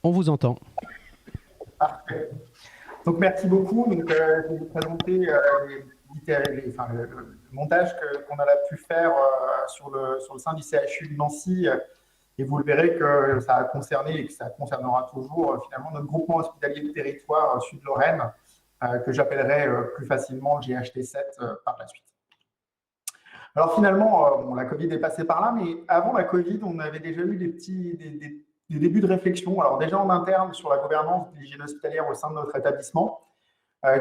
On vous entend. Parfait. Donc, merci beaucoup. Donc, je vais vous présenter le montage qu'on a pu faire sur le sein du CHU de Nancy. Et vous le verrez que ça a concerné et que ça concernera toujours finalement notre groupement hospitalier de territoire Sud-Lorraine, que j'appellerai plus facilement GHT7 par la suite. Alors finalement, bon, la Covid est passée par là, mais avant la Covid, on avait déjà eu des débuts de réflexion. Alors déjà en interne sur la gouvernance de l'hygiène hospitalière au sein de notre établissement,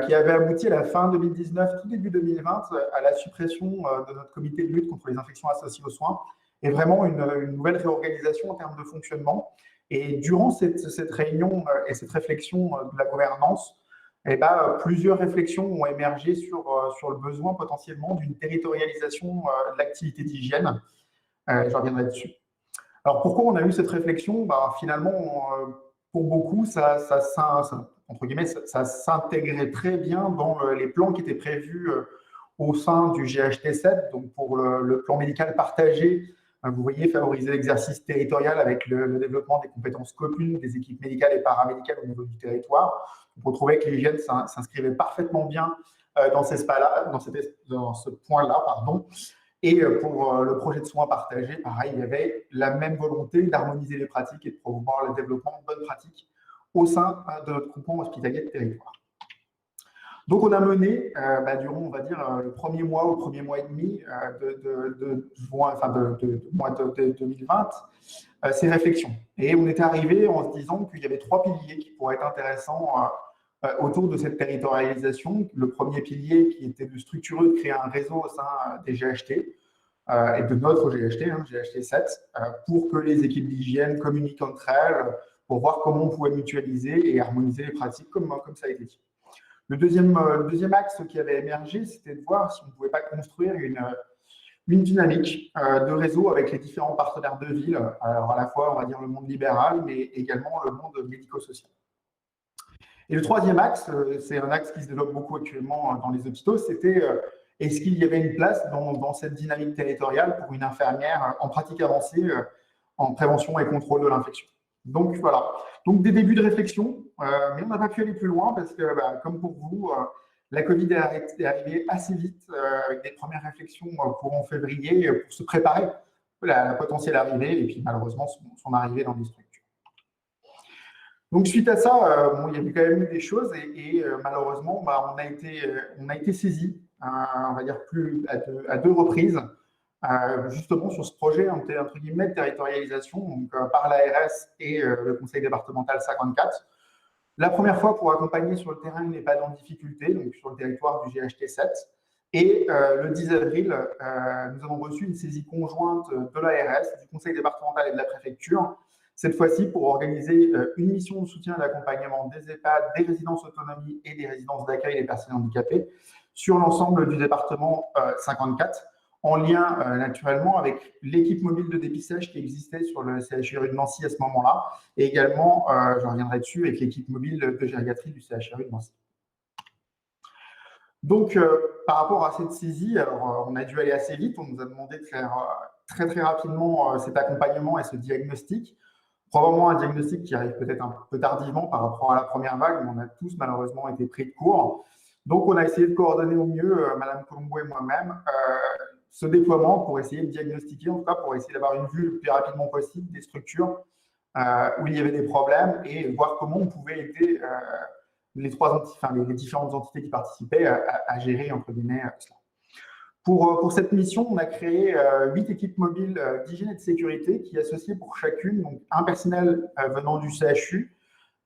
qui avait abouti à la fin 2019, tout début 2020, à la suppression de notre comité de lutte contre les infections associées aux soins, et vraiment une nouvelle réorganisation en termes de fonctionnement. Et durant cette réunion et cette réflexion de la gouvernance, eh ben, plusieurs réflexions ont émergé sur le besoin potentiellement d'une territorialisation de l'activité d'hygiène. Je reviendrai dessus. Alors pourquoi on a eu cette réflexion? Bah, finalement, pour beaucoup, entre guillemets, ça s'intégrait très bien dans les plans qui étaient prévus au sein du GHT7, donc pour le plan médical partagé. Vous voyez, favoriser l'exercice territorial avec le développement des compétences communes des équipes médicales et paramédicales au niveau du territoire. On trouvait que l'hygiène s'inscrivait parfaitement bien dans dans ce point-là, pardon. Et pour le projet de soins partagé, pareil, il y avait la même volonté d'harmoniser les pratiques et de promouvoir le développement de bonnes pratiques au sein de notre groupement hospitalier de territoire. Donc, on a mené, durant, on va dire, le premier mois ou le premier mois et demi de 2020, ces réflexions. Et on était arrivé en se disant qu'il y avait trois piliers qui pourraient être intéressants autour de cette territorialisation. Le premier pilier qui était de structurer, de créer un réseau au sein des GHT et de notre GHT, GHT7, pour que les équipes d'hygiène communiquent entre elles, pour voir comment on pouvait mutualiser et harmoniser les pratiques comme ça a été dit. Le deuxième axe qui avait émergé, c'était de voir si on ne pouvait pas construire une dynamique de réseau avec les différents partenaires de ville, alors à la fois, on va dire, le monde libéral, mais également le monde médico-social. Et le troisième axe, c'est un axe qui se développe beaucoup actuellement dans les hôpitaux, c'était est-ce qu'il y avait une place dans cette dynamique territoriale pour une infirmière en pratique avancée en prévention et contrôle de l'infection. Donc voilà, donc des débuts de réflexion, mais on n'a pas pu aller plus loin parce que, comme pour vous, la Covid est arrivée assez vite avec des premières réflexions courant février pour se préparer à la potentielle arrivée et puis malheureusement son arrivée dans les structures. Donc suite à ça, il y a eu quand même eu des choses et malheureusement, on a été saisi, on va dire à deux reprises, justement sur ce projet entre guillemets de territorialisation donc, par l'ARS et le conseil départemental 54. La première fois pour accompagner sur le terrain une EHPAD en difficulté, donc sur le territoire du GHT7. Et le 10 avril, nous avons reçu une saisie conjointe de l'ARS, du conseil départemental et de la préfecture, cette fois-ci pour organiser une mission de soutien et d'accompagnement des EHPAD, des résidences autonomie et des résidences d'accueil des personnes handicapées sur l'ensemble du département 54, en lien naturellement avec l'équipe mobile de dépistage qui existait sur le CHRU de Nancy à ce moment-là, et également, je reviendrai dessus, avec l'équipe mobile de gériatrie du CHRU de Nancy. Donc, par rapport à cette saisie, alors, on a dû aller assez vite, on nous a demandé de faire très très rapidement cet accompagnement et ce diagnostic. Probablement un diagnostic qui arrive peut-être un peu tardivement par rapport à la première vague, mais on a tous malheureusement été pris de court. Donc, on a essayé de coordonner au mieux, Madame Colombo et moi-même, ce déploiement pour essayer de diagnostiquer, en tout cas pour essayer d'avoir une vue le plus rapidement possible des structures où il y avait des problèmes et voir comment on pouvait aider les différentes entités qui participaient à gérer, entre guillemets, cela. Pour cette mission, on a créé 8 équipes mobiles d'hygiène et de sécurité qui associaient pour chacune donc, un personnel venant du CHU,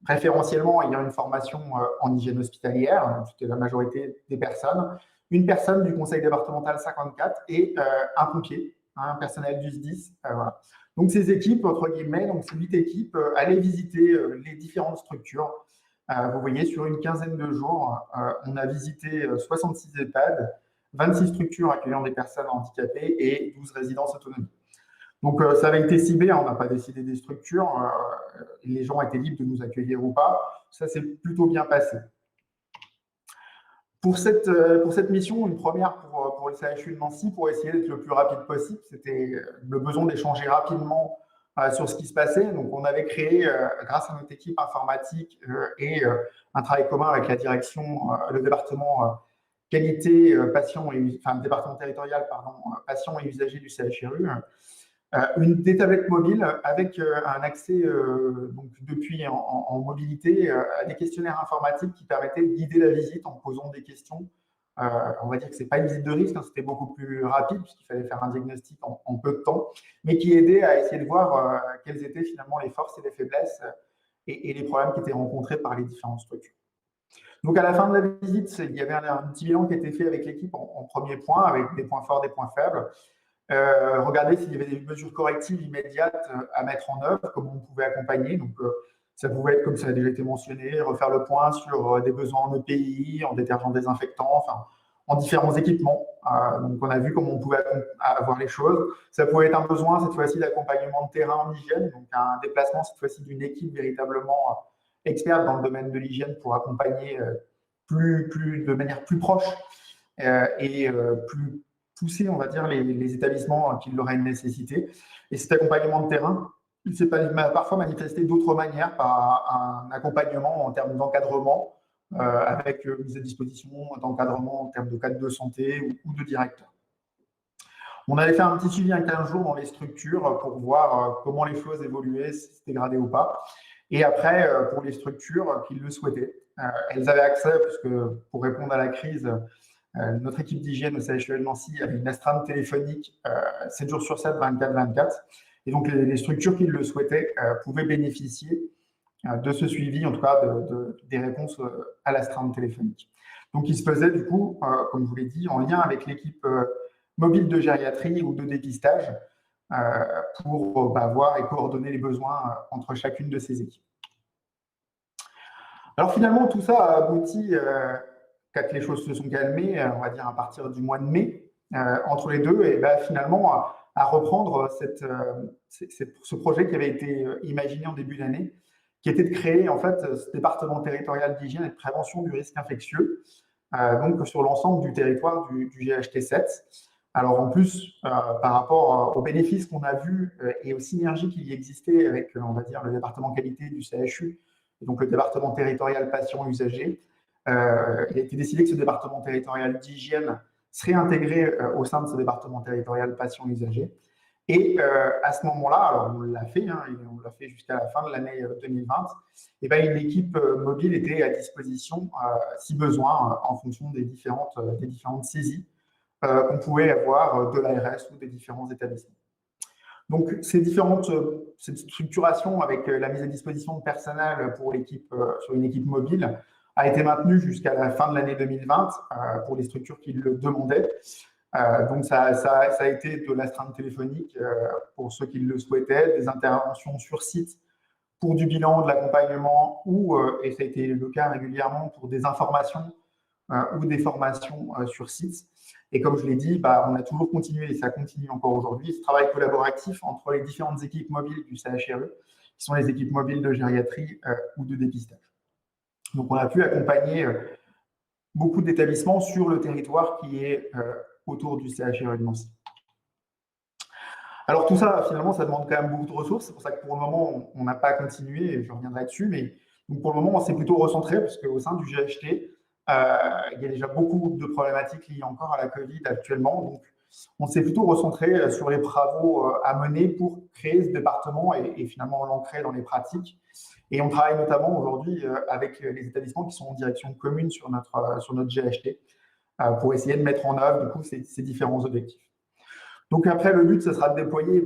préférentiellement ayant une formation en hygiène hospitalière, c'était la majorité des personnes, une personne du conseil départemental 54 et un pompier, un personnel du SDIS. Voilà. Donc ces équipes, entre guillemets, donc ces 8 équipes, allaient visiter les différentes structures. Vous voyez, sur une quinzaine de jours, on a visité 66 EHPAD, 26 structures accueillant des personnes handicapées et 12 résidences autonomes. Donc, ça avait été ciblé, hein, on n'a pas décidé des structures, les gens étaient libres de nous accueillir ou pas, ça s'est plutôt bien passé. Pour cette mission, une première pour le CHU de Nancy, pour essayer d'être le plus rapide possible, c'était le besoin d'échanger rapidement sur ce qui se passait. Donc, on avait créé, grâce à notre équipe informatique et un travail commun avec la direction, le département qualité patient et enfin, le département territorial, pardon, patients et usagers du CHRU, des tablettes mobiles avec un accès donc depuis en mobilité à des questionnaires informatiques qui permettaient de guider la visite en posant des questions. On va dire que ce n'est pas une visite de risque, hein, c'était beaucoup plus rapide puisqu'il fallait faire un diagnostic en peu de temps, mais qui aidait à essayer de voir quelles étaient finalement les forces et les faiblesses et les problèmes qui étaient rencontrés par les différentes structures. Donc, à la fin de la visite, il y avait un petit bilan qui était fait avec l'équipe en premier point, avec des points forts, des points faibles. Regarder s'il y avait des mesures correctives immédiates à mettre en œuvre, comment on pouvait accompagner. Donc, ça pouvait être, comme ça a déjà été mentionné, refaire le point sur des besoins en EPI, en détergents désinfectants, enfin, en différents équipements. Donc, on a vu comment on pouvait avoir les choses. Ça pouvait être un besoin, cette fois-ci, d'accompagnement de terrain en hygiène, donc un déplacement, cette fois-ci, d'une équipe véritablement experte dans le domaine de l'hygiène pour accompagner de manière plus proche et plus pousser, on va dire, les établissements qui l'auraient nécessité. Et cet accompagnement de terrain, il s'est parfois manifesté d'autres manières par un accompagnement en termes d'encadrement, avec mise à disposition d'encadrement en termes de cadre de santé ou de directeur. On avait fait un petit suivi en 15 jours dans les structures pour voir comment les choses évoluaient, si c'était dégradé ou pas. Et après, pour les structures qui le souhaitaient, elles avaient accès, puisque pour répondre à la crise, notre équipe d'hygiène au CHU de Nancy avait une astreinte téléphonique 7 jours sur 7, 24/24. Et donc, les structures qui le souhaitaient pouvaient bénéficier de ce suivi, en tout cas des réponses à l'astreinte téléphonique. Donc, il se faisait, du coup, comme je vous l'ai dit, en lien avec l'équipe mobile de gériatrie ou de dépistage pour voir et coordonner les besoins entre chacune de ces équipes. Alors, finalement, tout ça a abouti quand les choses se sont calmées, on va dire à partir du mois de mai, entre les deux, et finalement à reprendre ce projet qui avait été imaginé en début d'année, qui était de créer en fait ce département territorial d'hygiène et de prévention du risque infectieux, donc sur l'ensemble du territoire du GHT7. Alors en plus, par rapport aux bénéfices qu'on a vus et aux synergies qui y existaient avec, on va dire, le département qualité du CHU, et donc le département territorial patient usager, il a été décidé que ce département territorial d'hygiène serait intégré au sein de ce département territorial patient usager. Et à ce moment-là, alors on l'a fait, hein, et on l'a fait jusqu'à la fin de l'année 2020, et une équipe mobile était à disposition, si besoin, en fonction des différentes saisies qu'on pouvait avoir de l'ARS ou des différents établissements. Donc, cette structuration avec la mise à disposition de personnel pour l'équipe, sur une équipe mobile a été maintenue jusqu'à la fin de l'année 2020 pour les structures qui le demandaient. Donc, ça a été de l'astreinte téléphonique pour ceux qui le souhaitaient, des interventions sur site pour du bilan, de l'accompagnement ou, et ça a été le cas régulièrement, pour des informations ou des formations sur site. Et comme je l'ai dit, on a toujours continué, et ça continue encore aujourd'hui, ce travail collaboratif entre les différentes équipes mobiles du CHRU, qui sont les équipes mobiles de gériatrie ou de dépistage. Donc, on a pu accompagner beaucoup d'établissements sur le territoire qui est autour du CHRU de Nancy. Alors, tout ça, finalement, ça demande quand même beaucoup de ressources. C'est pour ça que pour le moment, on n'a pas continué, et je reviendrai dessus. Mais donc, pour le moment, on s'est plutôt recentré, parce qu'au sein du GHT, il y a déjà beaucoup de problématiques liées encore à la Covid actuellement. Donc, on s'est plutôt recentré sur les travaux à mener pour créer ce département et finalement l'ancrer dans les pratiques. Et on travaille notamment aujourd'hui avec les établissements qui sont en direction commune sur notre GHT pour essayer de mettre en œuvre du coup, ces différents objectifs. Donc après, le but, ce sera de déployer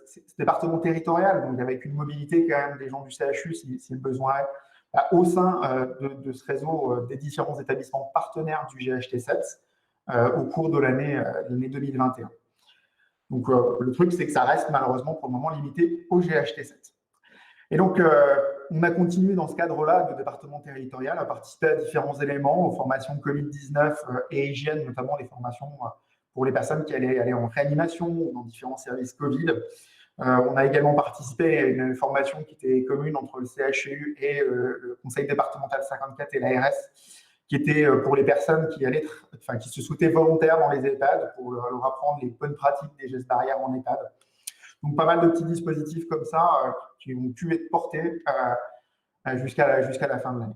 ce département territorial, donc avec une mobilité quand même des gens du CHU si le besoin est, au sein de ce réseau des différents établissements partenaires du GHT7 au cours de l'année 2021. Donc le truc, c'est que ça reste malheureusement pour le moment limité au GHT7. Et donc, on a continué dans ce cadre-là de département territorial à participer à différents éléments, aux formations Covid-19 et hygiène, notamment les formations pour les personnes qui allaient aller en réanimation ou dans différents services Covid. On a également participé à une formation qui était commune entre le CHU et le Conseil départemental 54 et l'ARS, qui était pour les personnes qui se souhaitaient volontaires dans les EHPAD pour leur apprendre les bonnes pratiques des gestes barrières en EHPAD. Donc, pas mal de petits dispositifs comme ça qui ont pu être portés jusqu'à la fin de l'année.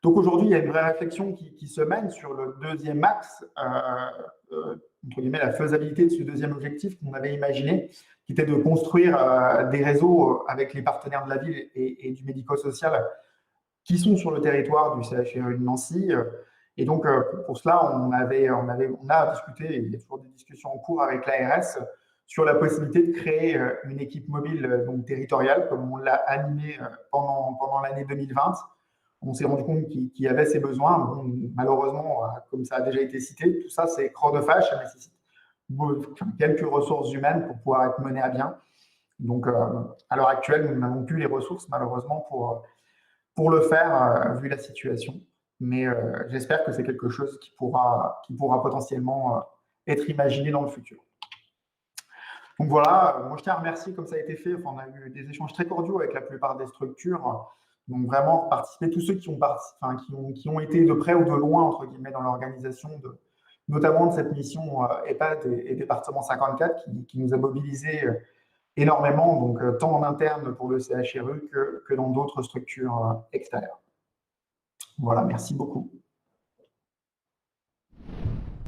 Donc aujourd'hui, il y a une vraie réflexion qui se mène sur le deuxième axe, entre guillemets, la faisabilité de ce deuxième objectif qu'on avait imaginé, qui était de construire des réseaux avec les partenaires de la ville et du médico-social qui sont sur le territoire du CHRU de Nancy. Et donc, pour cela, on a discuté, et il y a toujours des discussions en cours avec l'ARS, sur la possibilité de créer une équipe mobile donc territoriale, comme on l'a animé pendant l'année 2020. On s'est rendu compte qu'il y avait ces besoins. Bon, malheureusement, comme ça a déjà été cité, tout ça, c'est chronophage, ça nécessite quelques ressources humaines pour pouvoir être mené à bien. Donc, à l'heure actuelle, nous n'avons plus les ressources, malheureusement, pour le faire, vu la situation. Mais j'espère que c'est quelque chose qui pourra potentiellement être imaginé dans le futur. Donc voilà, moi je tiens à remercier comme ça a été fait. Enfin, on a eu des échanges très cordiaux avec la plupart des structures. Donc vraiment participer tous ceux qui ont été de près ou de loin entre guillemets dans l'organisation notamment de cette mission EHPAD et département 54 qui nous a mobilisés énormément, donc tant en interne pour le CHRU que dans d'autres structures extérieures. Voilà, merci beaucoup.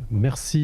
Merci.